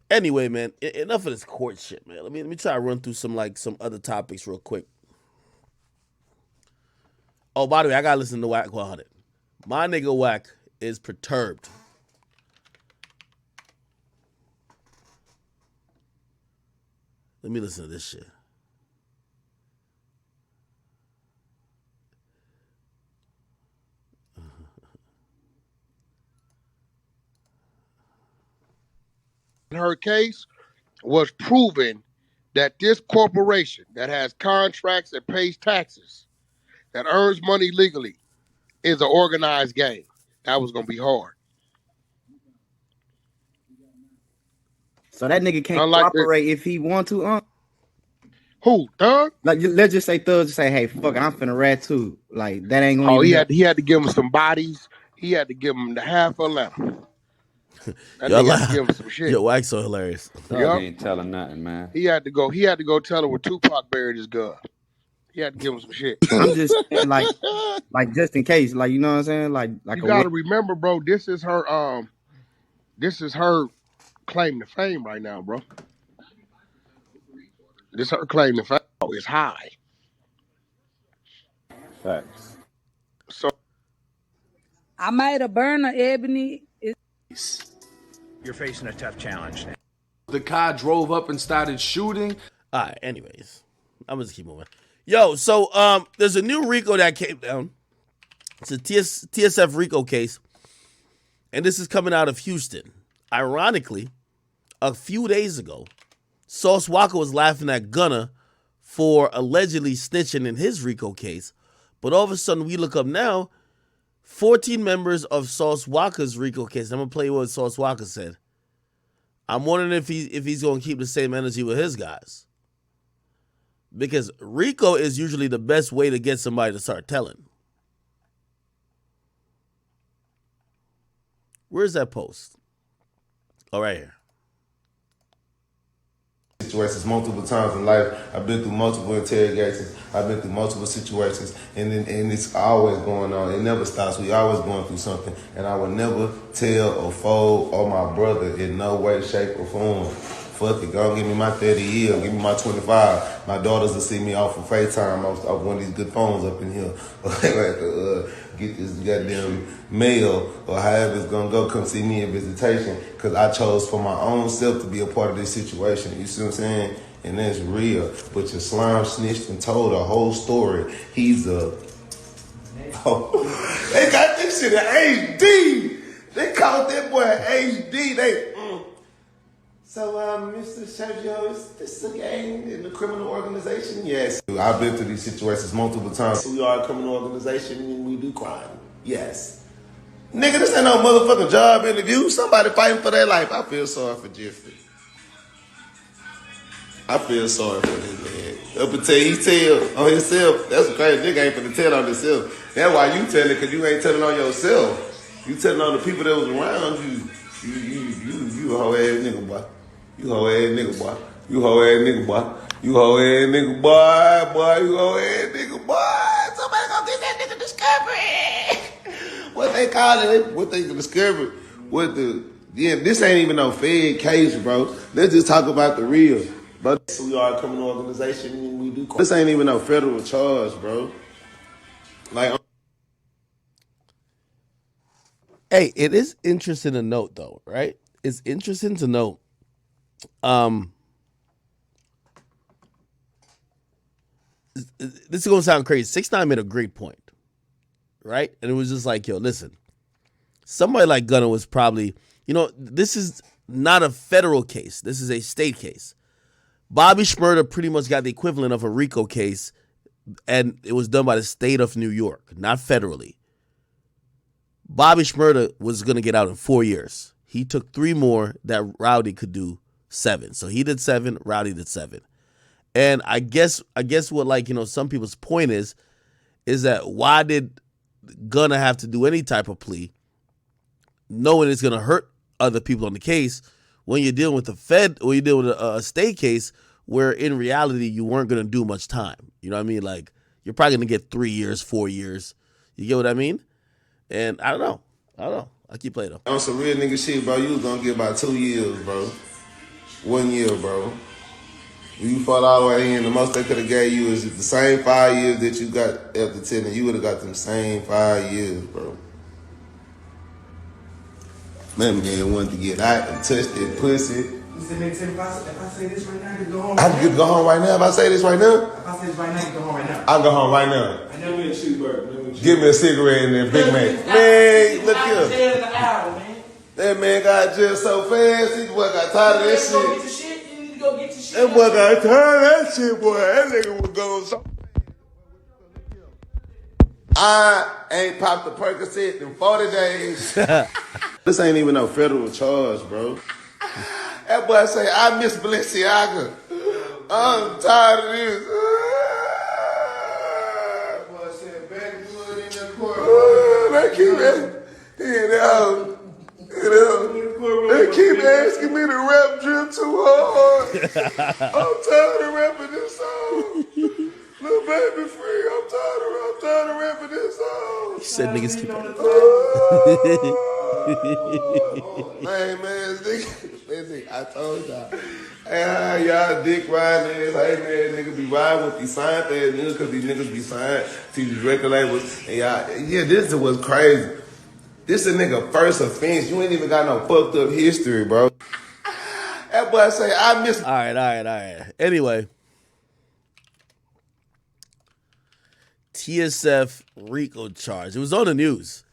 Anyway, man, enough of this court shit, man. Let me try to run through some other topics real quick. Oh, by the way, I gotta listen to Whack 100. My nigga Whack is perturbed. Let me listen to this shit. Her case was proven that this corporation that has contracts and pays taxes, that earns money legally, is an organized gang. That was gonna be hard. So that nigga can't Unlike cooperate if he want to. Who, Thug? Like, let's just say Thug just say, "Hey, fuck, I'm finna rat too." Like that ain't gonna Oh, even help. he had to give him some bodies. He had to give him the half of Atlanta. That Yo, nigga had to give him some shit. Yo, Wax so hilarious. Thug ain't telling nothing, man. He had to go tell her where Tupac buried his gun. He had to give him some shit. I'm just saying, like just in case, like, you know what I'm saying, like you gotta remember, bro. This is her claim to fame right now, bro. This her claim to fame is high. Facts. So I made a burner, Ebony. You're facing a tough challenge now. The car drove up and started shooting. All right, anyways, I'm just keep moving. Yo, so there's a new RICO that came down. It's a TSF RICO case, and this is coming out of Houston. Ironically, a few days ago, Sauce Walka was laughing at Gunna for allegedly snitching in his RICO case, but all of a sudden we look up now, 14 members of Sauce Walka's RICO case. I'm gonna play what Sauce Walka said. I'm wondering if he's gonna keep the same energy with his guys. Because RICO is usually the best way to get somebody to start telling. Where's that post? Oh, right here. Situations multiple times in life. I've been through multiple interrogations. I've been through multiple situations, and it's always going on. It never stops. We always going through something, and I will never tell or fold or my brother in no way, shape, or form. Fuck it, go give me my 30 years, give me my 25. My daughters will see me off of FaceTime off one of these good phones up in here. Get this goddamn mail or however it's gonna go, come see me in visitation, because I chose for my own self to be a part of this situation. You see what I'm saying? And that's real. But your slime snitched and told a whole story. He's a... Oh, they got this shit in HD. They called that boy HD. So, Mr. Sergio, is this a gang in the criminal organization? Yes. I've been through these situations multiple times. We are a criminal organization and we do crime. Yes. Nigga, this ain't no motherfucking job interview. Somebody fighting for their life. I feel sorry for Jeffrey. I feel sorry for this man. Up until he tell on himself. That's crazy. Nigga ain't finna tell on himself. That's why you telling, because you ain't telling on yourself. You telling on the people that was around you. You a hoe ass nigga, boy. You hoe ass nigga, boy. You hoe ass nigga, boy. You hoe ass nigga, boy. You hoe ass nigga, boy. Somebody gonna get that nigga discovery. What they call it? What they discovered? This ain't even no fed case, bro. Let's just talk about the real. But we are a criminal organization and we do. This ain't even no federal charge, bro. Like. Hey, it is interesting to note, though, right? It's interesting to note. This is gonna sound crazy. 6ix9ine made a great point, right? And it was just like, yo, listen, somebody like Gunna was probably, this is not a federal case. This is a state case. Bobby Shmurda pretty much got the equivalent of a RICO case, and it was done by the state of New York, not federally. Bobby Shmurda was going to get out in 4 years. He took 3 more that Rowdy could do 7. So he did 7, Rowdy did 7. And I guess what some people's point is that why did Gunna have to do any type of plea, knowing it's going to hurt other people on the case, when you're dealing with or you're dealing with a state case where in reality you weren't going to do much time. You know what I mean? Like, you're probably going to get 3 years, 4 years. You get what I mean? And I don't know. I keep playing though. On some real nigga shit, bro, you was gonna get about 2 years, bro. 1 year, bro. You fought all the way in. The most they could have gave you is the same 5 years that you got after 10, and you would have got them same 5 years, bro. That man wanted to get out and touch that pussy. If I say this right now, you can go home. I can go home right now. If I say this right now, If I say this right now, you can go home right now. I can go home right now. I never been a cheeseburger. Give me a cigarette and then Big Mac. Man, look here. Man. That man got just so fast. He boy got tired of that shit. You need to go get your shit. That boy got tired of that shit, boy. That nigga was going so fast. I ain't popped the Percocet in 40 days. This ain't even no federal charge, bro. That boy say, I miss Balenciaga. I'm tired of this. That boy said, backwood in the court. They keep they keep asking me to rap drip too hard. I'm tired of rapping this song. Little baby free. I'm tired of rapping this song. He said niggas keep. Hey man, listen, I told y'all. Hey, y'all dick riding ass, hey man, niggas be riding with these signed ass niggas because these niggas be signed to these record labels. And y'all, yeah, this was crazy. This a nigga first offense. You ain't even got no fucked up history, bro. That boy say, I miss. All right. Anyway. TSF RICO charge. It was on the news.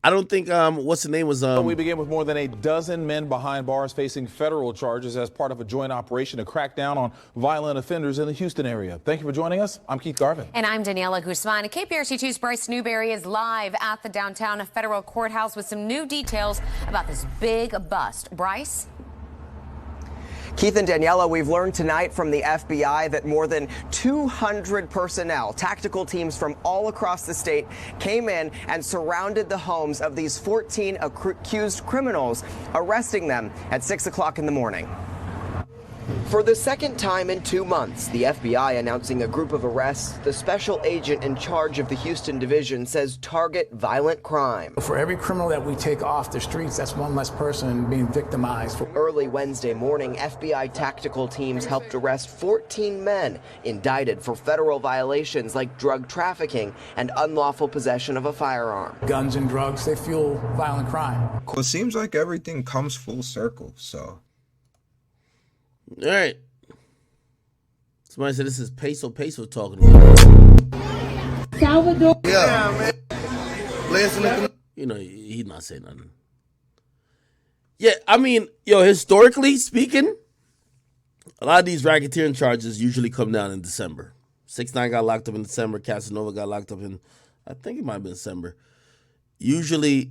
I don't think what's the name was We begin with more than a dozen men behind bars facing federal charges as part of a joint operation to crack down on violent offenders in the Houston area. Thank you for joining us. I'm Keith Garvin. And I'm Daniela Guzman. KPRC2's Bryce Newberry is live at the downtown federal courthouse with some new details about this big bust. Bryce? Keith and Daniela, we've learned tonight from the FBI that more than 200 personnel, tactical teams from all across the state, came in and surrounded the homes of these 14 accused criminals, arresting them at 6 o'clock in the morning. For the second time in 2 months, the FBI announcing a group of arrests the special agent in charge of the Houston division says target violent crime. For every criminal that we take off the streets, that's one less person being victimized. Early Wednesday morning, FBI tactical teams helped arrest 14 men indicted for federal violations like drug trafficking and unlawful possession of a firearm. Guns and drugs, they fuel violent crime. Well, it seems like everything comes full circle, so. All right. Somebody said this is Peso talking about. Salvador. Yeah, man. Listen, you know, he's not saying nothing. Yeah, I mean, historically speaking, a lot of these racketeering charges usually come down in December. 6ix9ine got locked up in December. Casanova got locked up in, I think it might have been December. Usually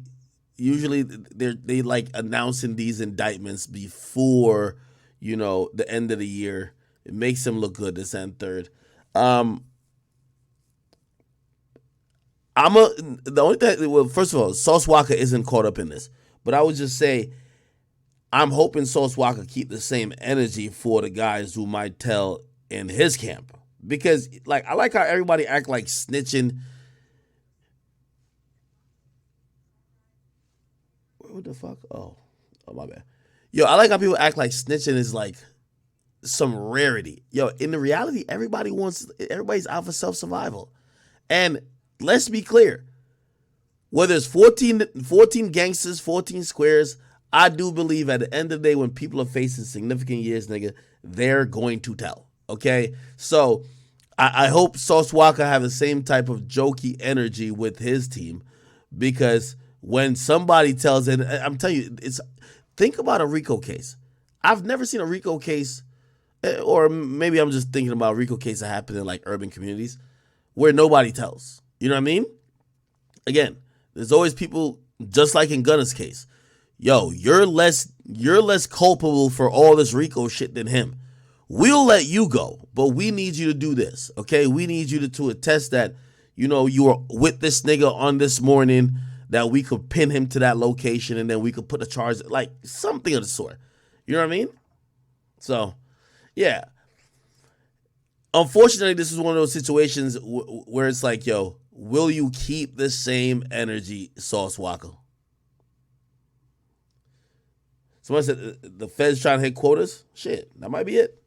they like announcing these indictments before, the end of the year. It makes them look good, this and third. The only thing, well, first of all, Sauce Walka isn't caught up in this. But I would just say, I'm hoping Sauce Walka keep the same energy for the guys who might tell in his camp. Because, I like how everybody act like snitching. What the fuck? Oh, my bad. I like how people act like snitching is like some rarity. In the reality, everybody's out for self-survival. And let's be clear. Whether it's 14 gangsters, 14 squares, I do believe at the end of the day when people are facing significant years, nigga, they're going to tell. Okay? So I hope Sauce Walka have the same type of jokey energy with his team, because when somebody tells it, I'm telling you, think about a RICO case. I've never seen a RICO case, or maybe I'm just thinking about a RICO case that happened in urban communities where nobody tells. You know what I mean? Again, there's always people, just like in Gunna's case. You're less culpable for all this RICO shit than him. We'll let you go, but we need you to do this, okay? We need you to attest that, you were with this nigga on this morning, that we could pin him to that location, and then we could put a charge, something of the sort. You know what I mean? So, yeah. Unfortunately, this is one of those situations where it's like, will you keep the same energy, Sauce Walka? Someone said the feds trying to hit quotas. Shit, that might be it.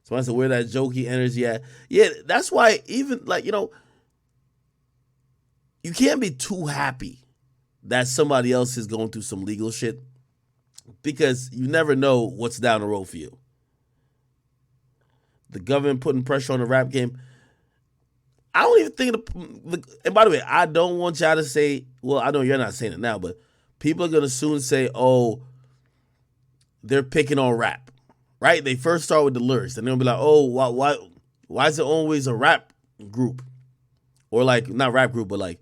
Someone said where that jokey energy at. Yeah, that's why even like, you know, you can't be too happy that somebody else is going through some legal shit because you never know what's down the road for you. The government putting pressure on the rap game. I don't even think, and by the way, I don't want y'all to say, well, I know you're not saying it now, but people are going to soon say, oh, they're picking on rap, right? They first start with the lyrics, and they'll be like, oh, why is it always a rap group? Or like, not rap group, but like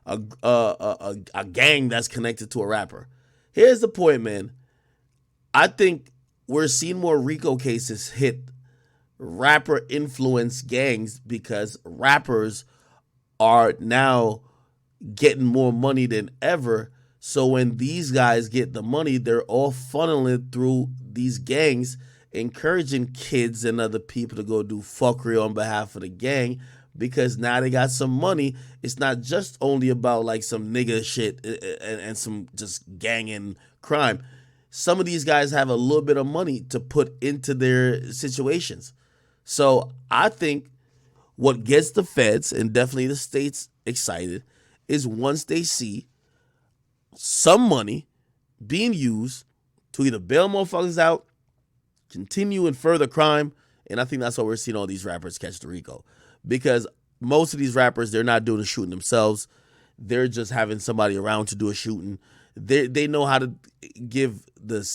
a gang that's connected to a rapper. Here's the point, man. I think we're seeing more RICO cases hit rapper influenced gangs because rappers are now getting more money than ever. So when these guys get the money, they're all funneling through these gangs, encouraging kids and other people to go do fuckery on behalf of the gang because now they got some money. It's not just only about like some nigga shit and some just gang and crime. Some of these guys have a little bit of money to put into their situations. So I think what gets the feds and definitely the states excited is once they see some money being used to either bail motherfuckers out, continue in further crime, and I think that's why we're seeing all these rappers catch the RICO. Because most of these rappers, they're not doing the shooting themselves. They're just having somebody around to do a shooting. They know how to give the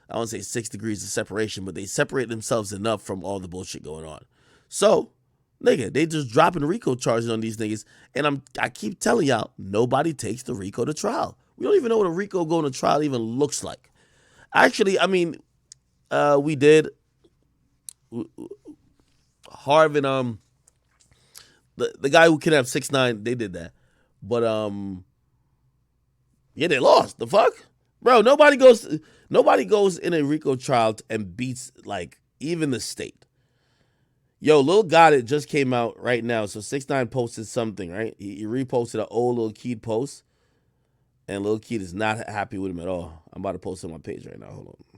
I won't say 6 degrees of separation, but they separate themselves enough from all the bullshit going on. So, nigga, they just dropping RICO charges on these niggas. And I keep telling y'all, nobody takes the RICO to trial. We don't even know what a RICO going to trial even looks like. Actually, I mean, we did. Harvin, the guy who kidnapped 6ix9ine, they did that. But, yeah, they lost. The fuck? Bro, nobody goes in a RICO trial and beats, like, even the state. Yo, Lil Got It just came out right now. So 6ix9ine posted something, right? He reposted an old Lil Keed post. And Lil Keed is not happy with him at all. I'm about to post it on my page right now. Hold on.